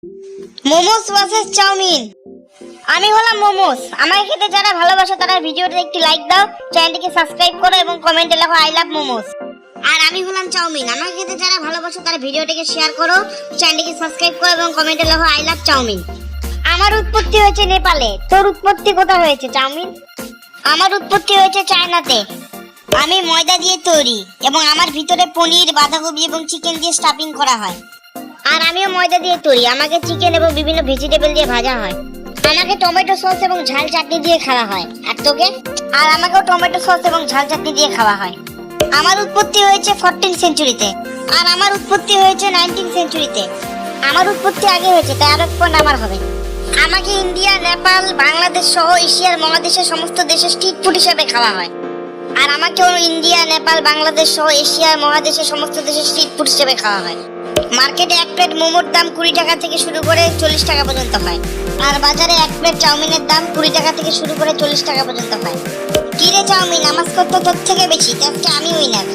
Momos versus chowmein. আমি হলাম মোমোস। আমাকে খেতে যারা ভালোবাসো তারা ভিডিওতে একটি লাইক দাও, চ্যানেলটিকে সাবস্ক্রাইব করো এবং কমেন্টে লেখো আই লাভ মোমোস। আর আমি হলাম চাউমিন। আমাকে খেতে যারা ভালোবাসো তারা ভিডিওটিকে শেয়ার করো, চ্যানেলটিকে সাবস্ক্রাইব করো এবং কমেন্টে লেখো আই লাভ চাউমিন। আমার উৎপত্তি হয়েছে নেপালে। তোর উৎপত্তি কোথায় হয়েছে চাউমিন? আমার উৎপত্তি হয়েছে চায়নাতে। আমি ময়দা দিয়ে তৈরি এবং আমার ভিতরে পনির, বাঁধাকপি এবং চিকেন দিয়ে স্টাফিং করা হয়। আর আমিও ময়দা দিয়ে তৈরি। আমাকে চিকেন এবং বিভিন্ন ভেজিটেবল দিয়ে ভাজা হয়। আমাকে টমেটো সস এবং ঝাল চাটনি দিয়ে খাওয়া হয়। আর তোকে? আর আমাকেও টমেটো সস এবং ঝাল চাটনি দিয়ে খাওয়া হয়। আমার উৎপত্তি হয়েছে 14 সেঞ্চুরিতে আর আমার উৎপত্তি হয়েছে 19 সেঞ্চুরিতে। আমার উৎপত্তি আগে হয়েছে তাই আরেক পয়েন্ট আমার হবে। আমাকে ইন্ডিয়া, নেপাল, বাংলাদেশ সহ এশিয়ার মহাদেশের সমস্ত দেশে স্ট্রিট ফুড হিসেবে খাওয়া হয়। আর আমাকেও ইন্ডিয়া, নেপাল, বাংলাদেশ সহ এশিয়ার মহাদেশের সমস্ত দেশে স্ট্রিট ফুড হিসেবে খাওয়া হয়। মার্কেটে এক প্লেট মোমোর দাম 20 টাকা থেকে শুরু করে 40 টাকা পর্যন্ত হয়। আর বাজারে এক প্লেট চাউমিনের দাম 20 টাকা থেকে শুরু করে 40 টাকা পর্যন্ত হয়। কি রে চাউমিন, আমার স্কোর তো তোর থেকে বেশি, আজকে আমি উইনার।